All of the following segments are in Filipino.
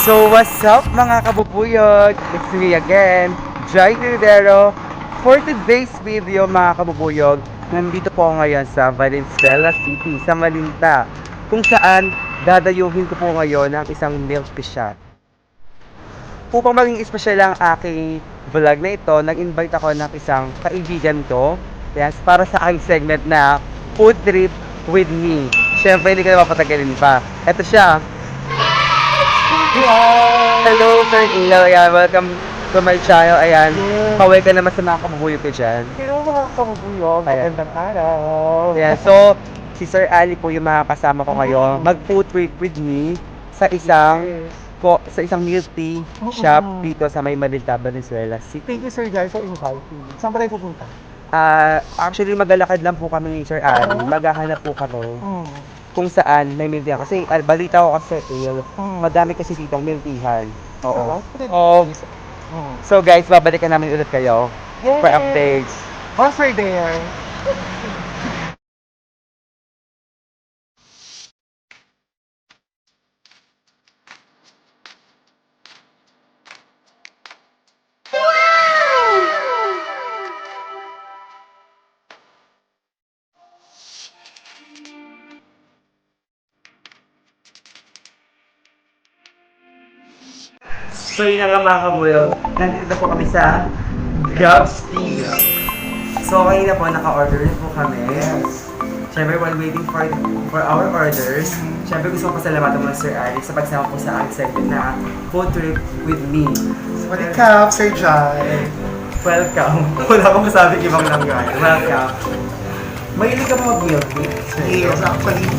So what's up mga kabubuyog? It's me again, Jai Tiridero. For today's video mga kabubuyog, nandito po ako ngayon sa Valenzuela City, sa Malinta, kung saan dadayuhin ko po ngayon ang isang milk tea shop. Upang maging espesyal ang aking vlog na ito, nag-invite ako ng isang kaibigan ko, yes, para sa aking segment na Food Trip with Me. Siyempre, hindi ko na mapatagalin pa. Ito siya. Hello, Sir Ilaw. Ayan, welcome to my channel. Ayan, kaway ka naman sa mga kabubuyog ko dyan. Hello mga kabubuyog, magandang araw. Ayan, so, si Sir Ali po yung mga kasama ko ngayon. Mag-food trip with me sa isang milk tea shop dito sa may Malinta, Valenzuela City. Thank you Sir Jai for inviting. Saan pa tayo pupunta? Actually, maglalakad lang po kami ni Sir Ali. Maghahanap po kami kung saan may milk tea. Kasi balita ko kasi, madami kasi dito ang milk teahan. Oo. So guys, babalikan namin ulit kayo for updates. Once we're there. So yun na nga mga kabuyog, nandito po kami sa Gabs Tea. So kanina po, naka-order rin po kami. Siyempre, while waiting for our orders, siyempre gusto ko pasalamatan mo Sir Alex sa pagsama po sa aking segment na Food Trip with Me. Swadee Cup, Sir Jai. Welcome. Wala akong masabing ibang langgan. Welcome. Mahilig ka ba mag-milk tea? Yes, actually,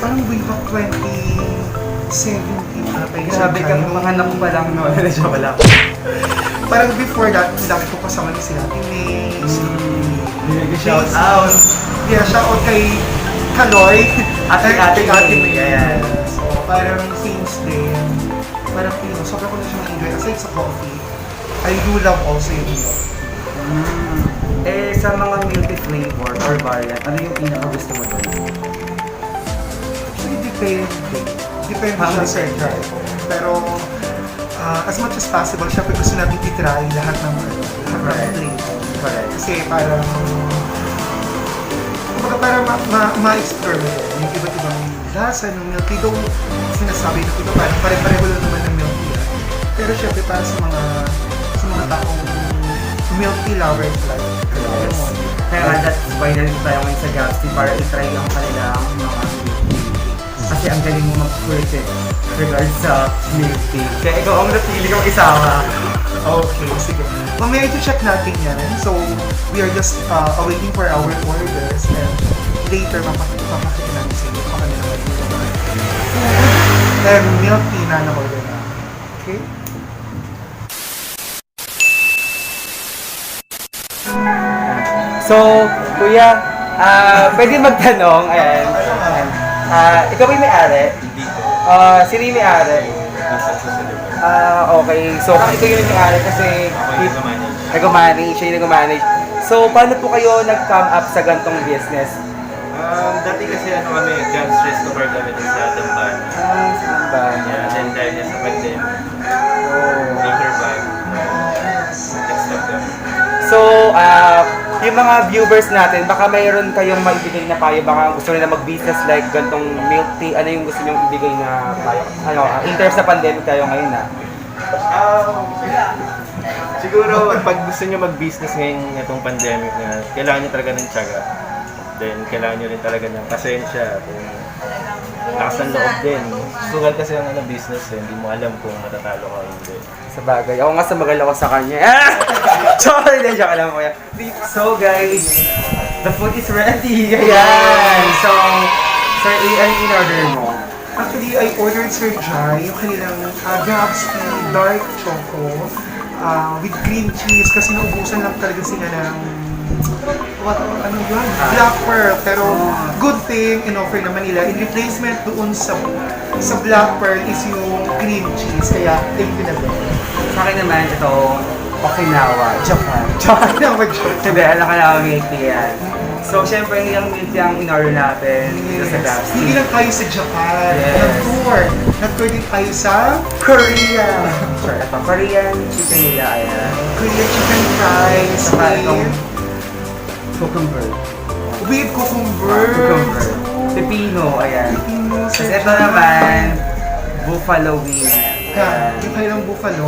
parang way back 2017 ata yung Grabe ka, panganak ko pa lang no. Joke lang. Parang before that, dami ko kasama ni si Ate May. Shout out. Yeah, shout out kay Kaloy. Ate May. Ayan. So, parang since then, parang sobrang ko na siya na-enjoy. Aside sa coffee, I do love also yung milk. Eh, sa mga milk tea flavor or variant, ano yung pinaka-gusto mo doon? Actually, depende. Depende How siya sa depende? try. Pero, as much as possible, syempre gusto natin i-try lahat ng Correct. flavor. Correct. Kasi parang, kumbaga parang ma-explore mo yun. Yung iba't ibang lasa ng milk tea. Though, sinasabi na ito parang pare-pareho lang naman ng milk tea. Pero syempre para sa mga taong milk tea lovers like Yes. Kaya nga, that's why nandito tayo ngayon sa Gabs Tea para i-try ang kanilang mga milk tea. Kasi ang galing mo mag-critic regards sa milk tea. Kaya ikaw ang napili kong isama. Okay, sige. Mamaya ito-check natin yan. So, we are just awaiting for our orders and later mapakita natin sa inyo kung kanila and milk tea na na-order na. Okay? So, kuya, pwede magtanong, ayan. Ikaw yung may-ari? Sino yung may-ari? Okay. So, ikaw yung may-ari kasi nag-manage, siya yung nag-manage. So, paano po kayo nag-come up sa gantong business? Dati kasi kami, John's Restaurant kami din sa Tamban. Saan ba? Yeah, then dahil niya sa pandemic, we survived. Next step doon. So, yung mga viewers natin, baka mayroon kayong maibigay na payo, baka gusto nila mag-business like gantong milk tea, ano yung gusto nyo ibigay na payo? In terms sa pandemic tayo ngayon na. Siguro, pag gusto nyo mag-business ngayong itong pandemic na, kailangan nyo talaga ng tiyaga. Then, kailangan nyo rin talaga ng pasensya. Lakas ng loob din. Sugal kasi ang business hindi mo alam kung matatalo ka o hindi. Sa bagay. Ako nga sumagal ako sa kanya. Sorry, joke lang ko yan. So guys, the food is ready. Ayan. So, Sir A, ano yung in-order mo? Actually, I ordered Sir Jai yung kanilang Gabs Tea Dark Choco with cream cheese kasi naubusan lang talaga sila ng Black Pearl. Pero good thing in-offer naman nila. In replacement doon sa Black Pearl is yung cream cheese. Kaya thank you na din. Sa akin naman, ito, Okinawa, Japan. Tsaka na mag-joke. Hindi, alam ka na milk tea yan. So, syempre, yung milk tea ang in-order natin dito sa Gabs. Hindi lang tayo sa Japan. Yes. Nag-tour. Nag-tour din tayo sa Korea. Sure, ito, Korean chicken nila, ayan. Korean chicken fries Saka itong with, cucumber. with cucumber. Cucumber. Pepino, ayan. Pino, Tapos ito naman, buffalo wing. Ha, yung kanilang buffalo.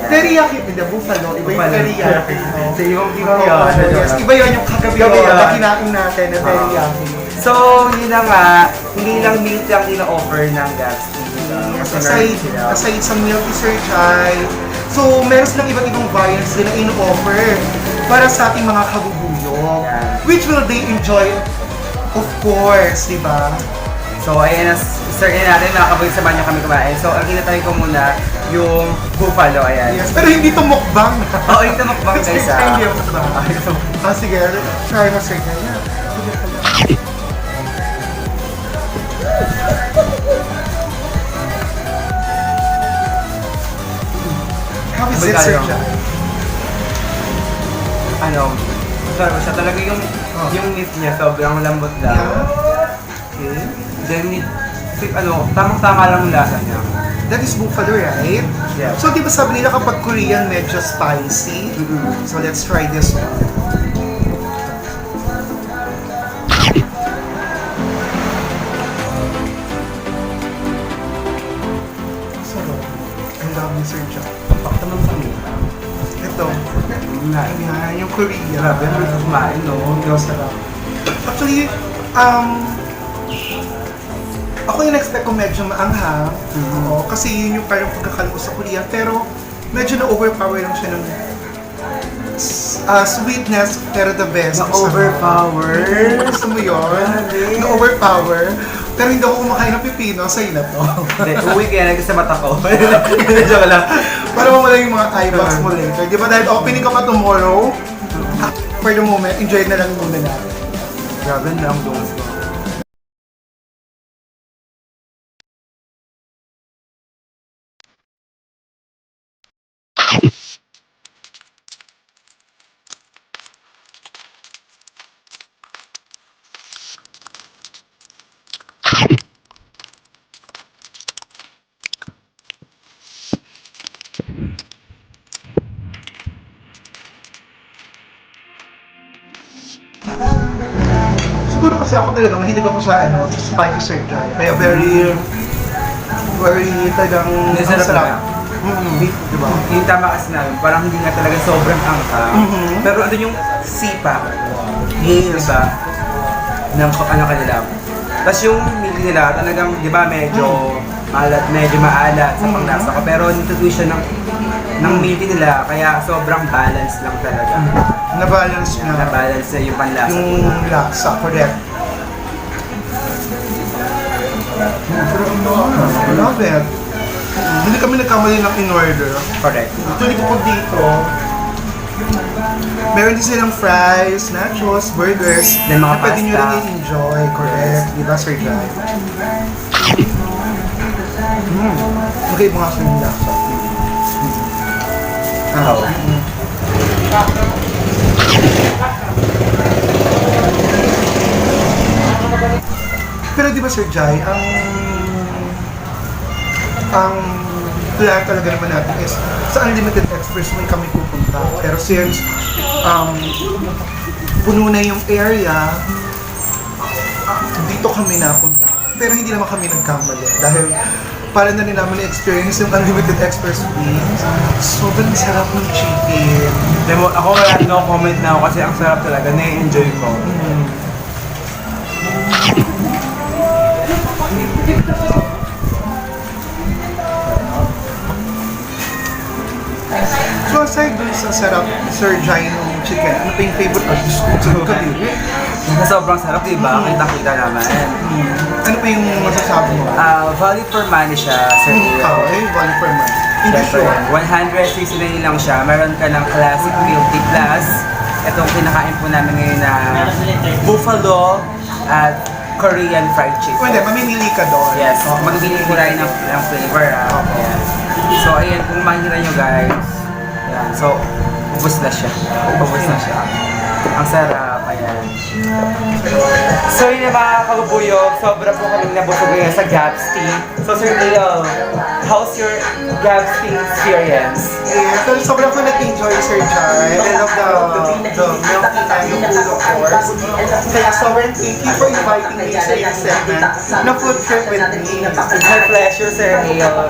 Teriyaki, hindi, buffalo. Iba yung Buffalo. teriyaki. So, yung Oo, yes. Iba yun yung kagabi Gabi yun. na kinain natin na teriyaki. So, yun na nga, hindi lang milk lang ina-offer ng Gabs. Aside sa milk tea Sir Jai, so meron silang iba't ibang variants din na in-offer para sa ating mga kabubuyog. Yeah. Which will they enjoy, of course, di ba? So, ayan na, sir, natin, mga kabuyog, samahan niyo kami kumain. So, ang kinatry ko muna, yung buffalo, ayan. Yes, pero hindi to mukbang. Oo, ito mukbang guys, Hindi mukbang. Sige, try mo Sir Jai. How is it, Sir Jai? Ano, sarap siya. Talaga yung meat niya, sobrang lambot lang. Okay. Then, tamang-tama lang yung lasa niya. That is buffalo, right? Yeah. So, di ba sabi nila kapag Korean medyo spicy? So, let's try this one. Sarap. I love you, Sir Jack. Pakta naman sa meat. Ito. Ayan, yung Korean. Grabe, may kumain, no? Yung sarap. Actually, ako yung expect ko medyo maanghang. Oo, kasi yun yung parang pagkakalo ko sa Korea. Pero medyo na-overpower lang siya ng sweetness, pero the best. Na-overpower? Gusto mo yun? Na-overpower. Pero hindi ako kumakain ng pipino, sa'yo na to. Hindi, uwi kaya naging sa mata ko. Joke lang. Para mawala yung mga eye bags mo later. Di ba dahil opening ka pa tomorrow, for the moment, enjoy na lang muna natin. Grabe na ang doon ko. Siguro kasi ako talaga, mahilig ako sa spicy Sir Jai. Kaya very talagang Hindi, sarap sarap. na. Diba? Yung tama kasi namin, parang hindi nga talaga sobrang angka. Pero ano yung sipa? Yes. Diba? Ng ano kanila. Tapos yung meal nila, talagang, di ba, medyo maalat sa panglasa ko. Pero nitutuloy siya ng meal nila, kaya sobrang balance lang talaga. Na-balance na. Na-balance na yung panlasa. Yung lasa, correct. Pero I love it. Hindi kami nagkamali ng in-order. Correct. Actually, kapag dito, meron din silang fries, nachos, burgers, Then mga na pwede nyo pasta. rin i-enjoy. Correct. Di ba, Sir Jai? Okay, mga sa yung lasa. Pero di ba Sir Jai, ang plan talaga naman natin is sa Unlimited Express may kami pupunta. Pero since puno na yung area, dito kami napunta. Pero hindi naman kami nagkamali dahil para na rin namin na-experience yung Unlimited Express wings. Sobrang sarap ng chicken. Ako wala, no comment na ako kasi ang sarap talaga, na-enjoy ko. So aside dun sa sarap, Sir Jai ng chicken, ano pa yung favorite artist ko sa kadiri? Sobrang sarap, diba? Kita-kita naman. Ano pa yung masasabi mo? Value for money siya, sir. Okay, value for money. Hindi Siyempre, sure. 169 lang siya. Meron ka ng classic guilty plus. Itong kinakain po namin ngayon na buffalo at Korean fried chicken. Hindi, mamimili ka doon. Yes, Oh, magbili po tayo ng flavor. Ayan. So, ayan, kung makikita nyo guys. Ayan, so, ubos na siya. Ubos na siya. Ang sarap. Ayan. So yun yung mga kabubuyog, sobra po kami nabusog ngayon sa Gabsty. So Sir Leo, how's your Gabsty experience? Yes, so sobrang ko nag-enjoy, Sir Jai. I love the milk tea and the food, of course. Kaya sobrang thank you for inviting me sa yung segment na food trip with me. It's my pleasure, Sir Leo.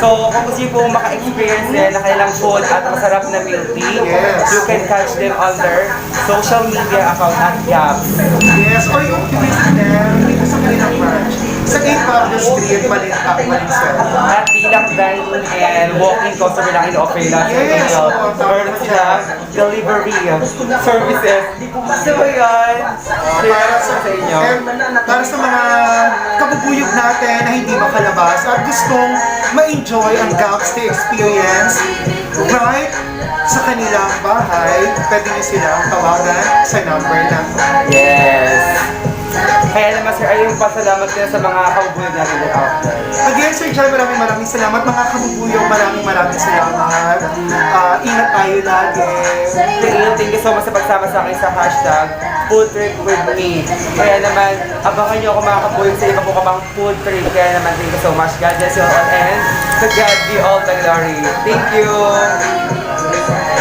So kung gusto niyo po maka-experience din na kanilang food at masarap na milk tea, Yes. you can catch them on their social media account at Gabs. Yes, or yung visit them dito sa kanilang branch. Sa 8 Pablo Street, Malinta, Valenzuela. At Tilak Dining and Walking Customer lang in-offer nila sa Yes, inyo. oo, Meron sila delivery services. So yun, Para sa inyo. and para sa mga kabubuyog natin na hindi makalabas at gustong ma-enjoy ang Gabsty experience right sa kanilang bahay, pwede niyo silang tawagan sa number na Yes. Kaya naman sir, ayun pasalamat din sa mga kabubuyog natin din out there. Again, Sir Jai, maraming salamat mga kabubuyog. Maraming salamat. Ingat tayo lagi. Thank you so much sa pagsama sa akin sa hashtag Food Trip with me. Kaya naman, abangan nyo ako mga kabuyog sa iba po kabang food trip. Kaya naman, thank you so much. God bless you all and to God be all the glory. Thank you!